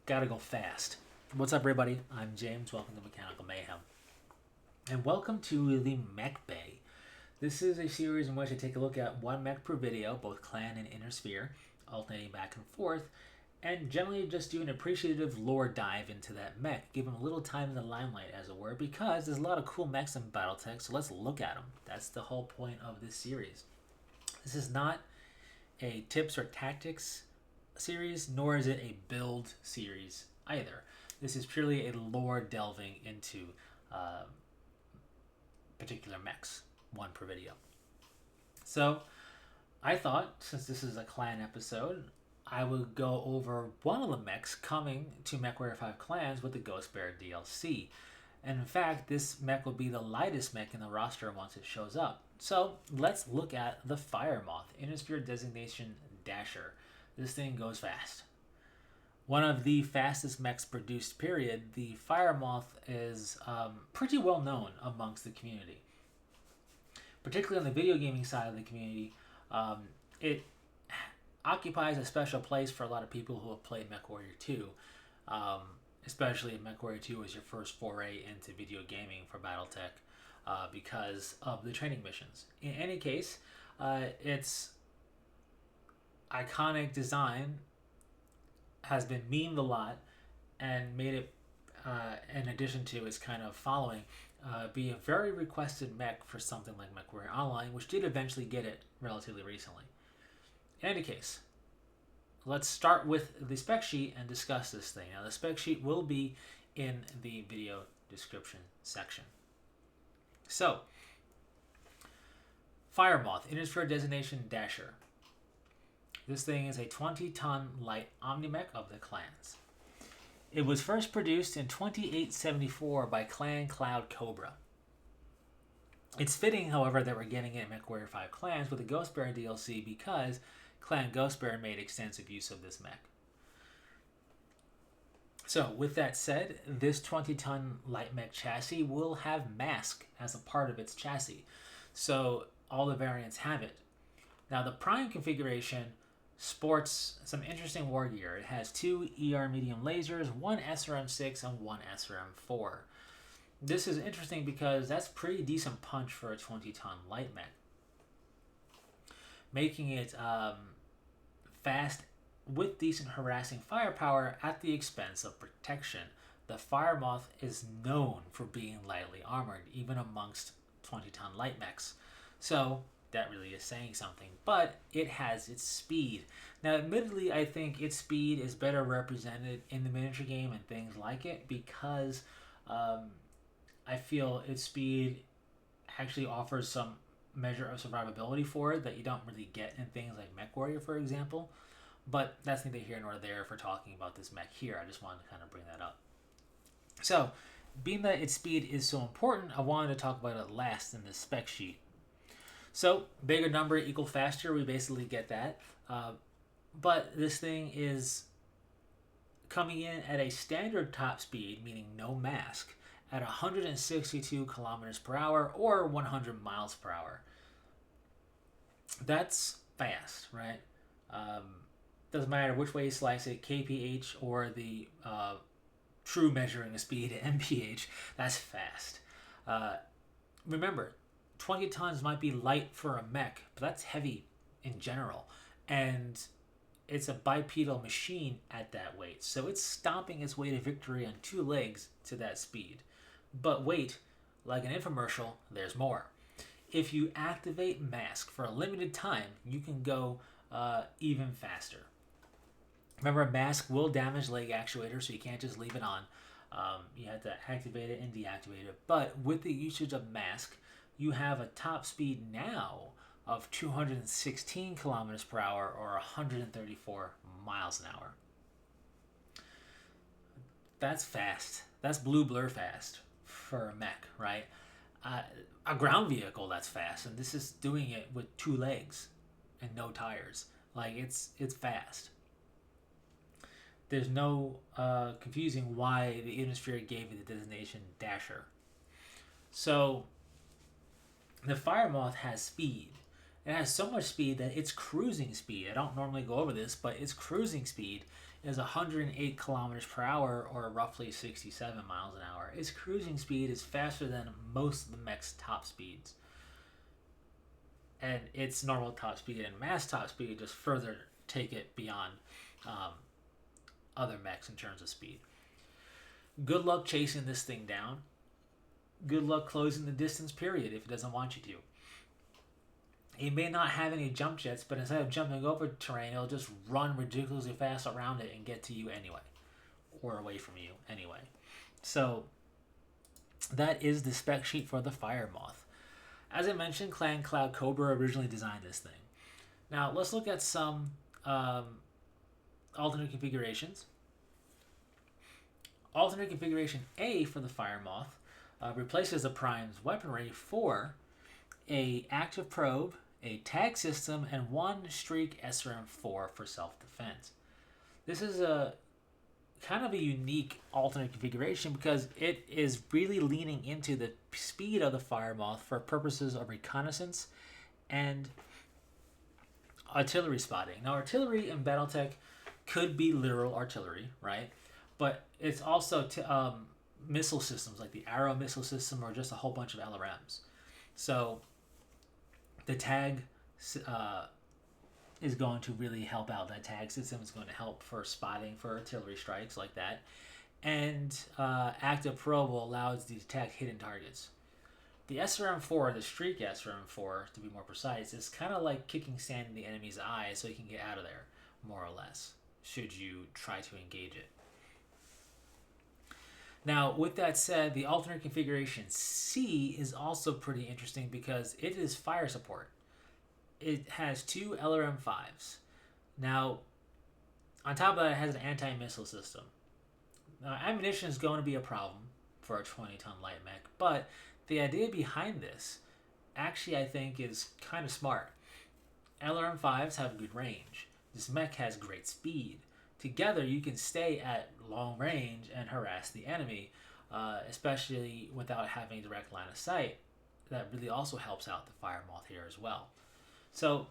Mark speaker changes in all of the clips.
Speaker 1: Gotta go fast. What's up, everybody? I'm James. Welcome to Mechanical Mayhem. And welcome to the Mech Bay. This is a series in which I take a look at one mech per video, both clan and inner sphere, alternating back and forth, and generally just do an appreciative lore dive into that mech, give them a little time in the limelight, as it were, because there's a lot of cool mechs in Battletech, so let's look at them. That's the whole point of this series. This is not a tips or tactics series, nor is it a build series either. This is purely a lore delving into particular mechs, one per video. So I thought, since this is a clan episode, I would go over one of the mechs coming to MechWarrior 5 Clans with the Ghost Bear DLC. And in fact, this mech will be the lightest mech in the roster once it shows up. So let's look at the Fire Moth, Inner Sphere Designation Dasher. This thing goes fast. One of the fastest mechs produced, period. The Fire Moth is pretty well known amongst the community. Particularly on the video gaming side of the community, it occupies a special place for a lot of people who have played MechWarrior 2. Especially if MechWarrior 2 was your first foray into video gaming for Battletech because of the training missions. In any case, its iconic design has been memed a lot and made it, in addition to its kind of following, be a very requested mech for something like MechWarrior Online, which did eventually get it relatively recently. In any case, let's start with the spec sheet and discuss this thing. Now, the spec sheet will be in the video description section. So, Fire Moth, Inner Sphere Designation Dasher. This thing is a 20-ton light OmniMech of the clans. It was first produced in 2874 by Clan Cloud Cobra. It's fitting, however, that we're getting it in MechWarrior 5 Clans with the Ghost Bear DLC because Clan Ghost Bear made extensive use of this mech. So, with that said, this 20-ton light mech chassis will have MASC as a part of its chassis. So, all the variants have it. Now, the Prime configuration sports some interesting Wargear. It has 2 ER medium lasers, 1 SRM6, and 1 SRM4. This is interesting because that's pretty decent punch for a 20-ton light mech. Making it fast with decent harassing firepower at the expense of protection. The Fire Moth is known for being lightly armored, even amongst 20-ton light mechs. So that really is saying something, but it has its speed. Now, admittedly, I think its speed is better represented in the miniature game and things like it because I feel its speed actually offers some measure of survivability for it that you don't really get in things like MechWarrior, for example. But that's neither here nor there for talking about this mech here. I just wanted to kind of bring that up. So, being that its speed is so important, I wanted to talk about it last in the spec sheet. So, bigger number equal faster, we basically get that. But this thing is coming in at a standard top speed, meaning no MASC, at 162 kilometers per hour or 100 miles per hour. That's fast, right? Doesn't matter which way you slice it, kph or the true measuring of speed, mph, that's fast. Remember, 20 tons might be light for a mech, but that's heavy in general. And it's a bipedal machine at that weight. So it's stomping its way to victory on 2 legs to that speed. But wait, like an infomercial, there's more. If you activate MASC for a limited time, you can go even faster. Remember, MASC will damage leg actuators, so you can't just leave it on. You have to activate it and deactivate it. But with the usage of MASC, you have a top speed now of 216 kilometers per hour or 134 miles an hour. That's fast. That's blue blur fast for a mech, right? A ground vehicle that's fast, and this is doing it with 2 legs and no tires. Like, it's fast. There's no confusing why the Inner Sphere gave it the designation Dasher. So the Fire Moth has speed. It has so much speed that its cruising speed, I don't normally go over this, but its cruising speed is 108 kilometers per hour, or roughly 67 miles an hour. Its cruising speed is faster than most of the mech's top speeds. And its normal top speed and mass top speed just further take it beyond other mechs in terms of speed. Good luck chasing this thing down. Good luck closing the distance, period, if it doesn't want you to. It may not have any jump jets, but instead of jumping over terrain, it'll just run ridiculously fast around it and get to you anyway. Or away from you anyway. So, that is the spec sheet for the Fire Moth. As I mentioned, Clan Cloud Cobra originally designed this thing. Now, let's look at some alternate configurations. Alternate configuration A for the Fire Moth replaces the Prime's weaponry for a active probe, a tag system, and one streak SRM-4 for self-defense. This is a kind of a unique alternate configuration because it is really leaning into the speed of the Fire Moth for purposes of reconnaissance and artillery spotting. Now, artillery in Battletech could be literal artillery, right? But it's also missile systems like the Arrow missile system or just a whole bunch of LRMs. So the tag is going to really help out. That tag system is going to help for spotting for artillery strikes like that. And active probe will allow it to detect hidden targets. The SRM-4, the streak SRM-4 to be more precise, is kind of like kicking sand in the enemy's eye so you can get out of there, more or less, should you try to engage it. Now, with that said, the alternate configuration C is also pretty interesting because it is fire support. It has two LRM-5s. Now, on top of that, it has an anti-missile system. Now, ammunition is going to be a problem for a 20-ton light mech, but the idea behind this actually, I think, is kind of smart. LRM-5s have good range. This mech has great speed. Together, you can stay at long range and harass the enemy, especially without having a direct line of sight. That really also helps out the Fire Moth here as well. So,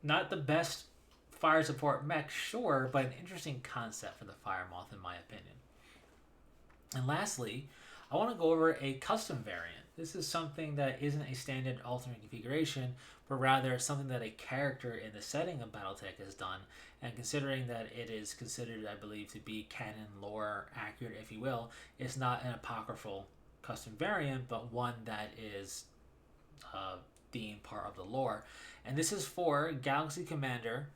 Speaker 1: not the best fire support mech, sure, but an interesting concept for the Fire Moth in my opinion. And lastly, I want to go over a custom variant. This is something that isn't a standard alternate configuration, but rather something that a character in the setting of Battletech has done, and considering that it is considered, I believe, to be canon lore accurate, if you will, it's not an apocryphal custom variant, but one that is deemed part of the lore. And this is for Galaxy Commander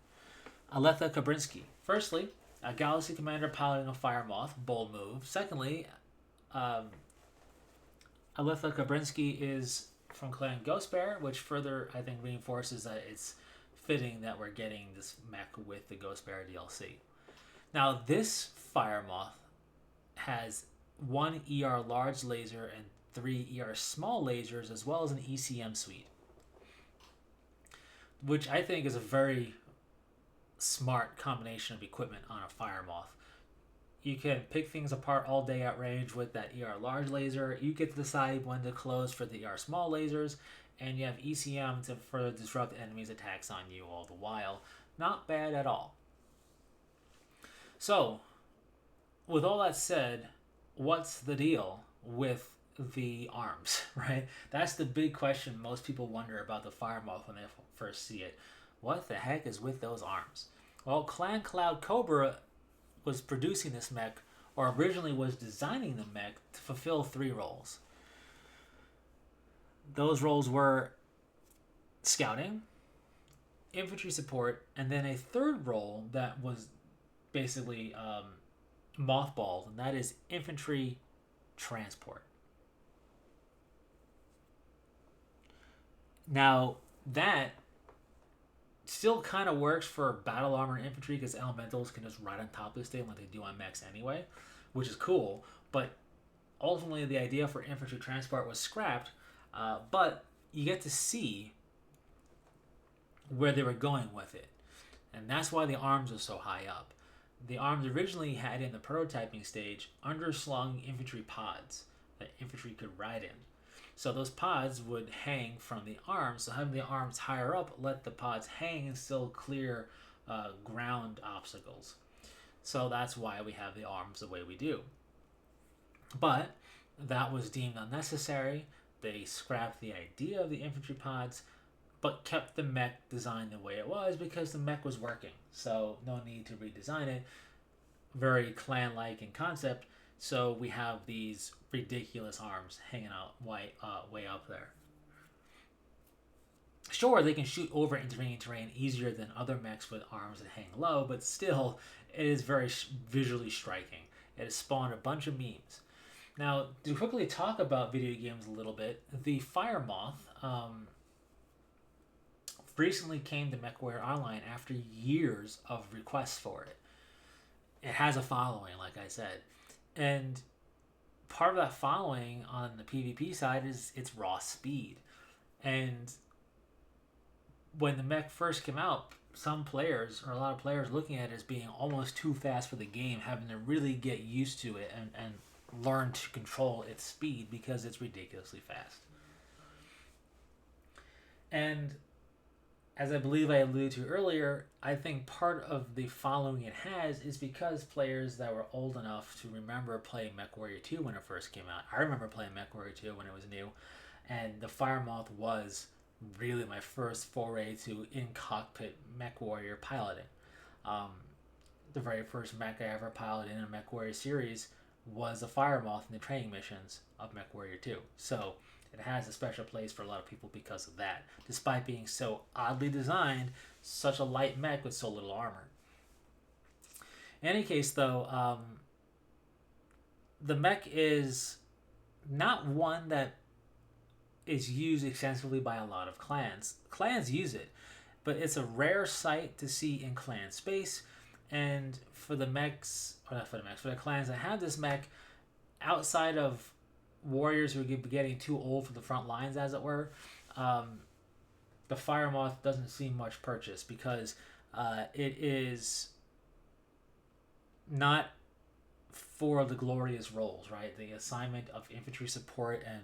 Speaker 1: Aletha Kabrinsky. Firstly, a Galaxy Commander piloting a Fire Moth, bold move. Secondly, Aletha Kabrinsky is from Clan Ghost Bear, which further, I think, reinforces that it's fitting that we're getting this mech with the Ghost Bear DLC. Now, this Fire Moth has one ER large laser and 3 ER small lasers, as well as an ECM suite, which I think is a very smart combination of equipment on a Fire Moth. You can pick things apart all day at range with that ER large laser. You get to decide when to close for the ER small lasers, and you have ECM to further disrupt enemies' attacks on you all the while. Not bad at all. So, with all that said, what's the deal with the arms, right? That's the big question most people wonder about the Fire Moth when they first see it. What the heck is with those arms? Well, Clan Cloud Cobra was producing this mech, or originally was designing the mech, to fulfill 3 roles. Those roles were scouting, infantry support, and then a third role that was basically mothballed, and that is infantry transport. Now, that still kind of works for battle armor infantry because elementals can just ride on top of this thing like they do on mechs anyway, which is cool. But ultimately, the idea for infantry transport was scrapped, but you get to see where they were going with it. And that's why the arms are so high up. The arms originally had in the prototyping stage underslung infantry pods that infantry could ride in. So those pods would hang from the arms. So having the arms higher up let the pods hang and still clear ground obstacles. So that's why we have the arms the way we do. But that was deemed unnecessary. They scrapped the idea of the infantry pods, but kept the mech design the way it was because the mech was working. So no need to redesign it. Very clan-like in concept. So we have these ridiculous arms hanging out way up there. Sure, they can shoot over intervening terrain easier than other mechs with arms that hang low, but still, it is very visually striking. It has spawned a bunch of memes. Now, to quickly talk about video games a little bit, the Fire Moth recently came to MechWarrior Online after years of requests for it. It has a following, like I said. And part of that following on the PvP side is its raw speed. And when the mech first came out, some players, or a lot of players, looking at it as being almost too fast for the game, having to really get used to it and learn to control its speed because it's ridiculously fast. And as I believe I alluded to earlier, I think part of the following it has is because players that were old enough to remember playing MechWarrior 2 when it first came out. I remember playing MechWarrior 2 when it was new, and the Fire Moth was really my first foray to in-cockpit MechWarrior piloting. The very first mech I ever piloted in a MechWarrior series was a Fire Moth in the training missions of MechWarrior 2. So it has a special place for a lot of people because of that, despite being so oddly designed, such a light mech with so little armor. In any case, though, the mech is not one that is used extensively by a lot of clans. Clans use it, but it's a rare sight to see in clan space. And for the mechs, or not for the mechs, for the clans that have this mech, outside of warriors who are getting too old for the front lines, as it were, the Fire Moth doesn't see much purchase because it is not for the glorious roles, right? The assignment of infantry support and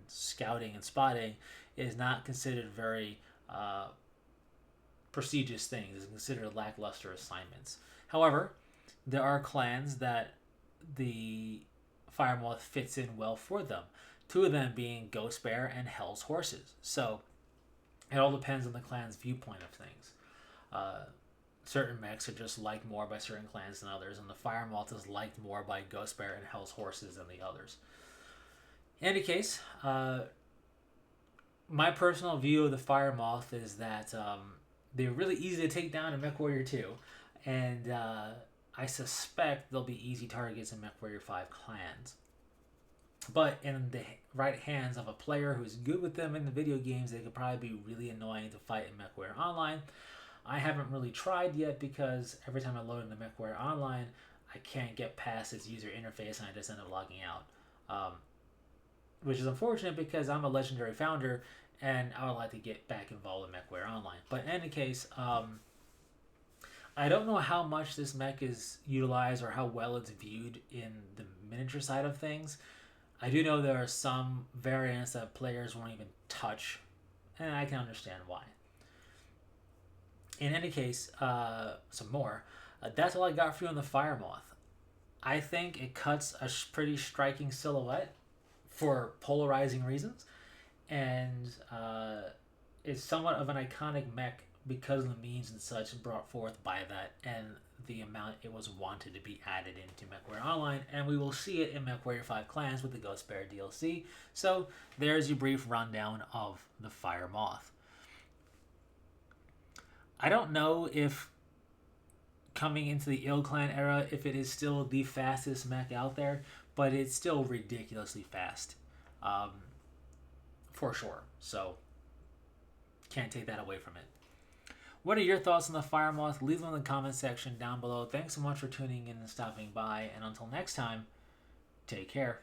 Speaker 1: scouting and spotting is not considered very prestigious things. It's considered lackluster assignments. However, there are clans that the Fire Moth fits in well for them. Two of them being Ghost Bear and Hell's Horses. So it all depends on the clan's viewpoint of things. Certain mechs are just liked more by certain clans than others, and the Fire Moth is liked more by Ghost Bear and Hell's Horses than the others. In any case, my personal view of the Fire Moth is that they're really easy to take down in MechWarrior 2, and I suspect they'll be easy targets in MechWarrior 5 clans. But in the right hands of a player who's good with them in the video games, they could probably be really annoying to fight in MechWarrior Online. I haven't really tried yet because every time I load into MechWarrior Online, I can't get past its user interface and I just end up logging out. Which is unfortunate because I'm a legendary founder and I would like to get back involved in MechWarrior Online. But in any case, I don't know how much this mech is utilized or how well it's viewed in the miniature side of things. I do know there are some variants that players won't even touch, and I can understand why. In any case, some more. That's all I got for you on the Fire Moth. I think it cuts a pretty striking silhouette for polarizing reasons, and it's somewhat of an iconic mech because of the memes and such brought forth by that and the amount it was wanted to be added into MechWarrior Online, and we will see it in MechWarrior 5 Clans with the Ghost Bear DLC. So there's your brief rundown of the Fire Moth. I don't know if coming into the Ill Clan era, if it is still the fastest mech out there, but it's still ridiculously fast. For sure. So can't take that away from it. What are your thoughts on the Fire Moth? Leave them in the comment section down below. Thanks so much for tuning in and stopping by. And until next time, take care.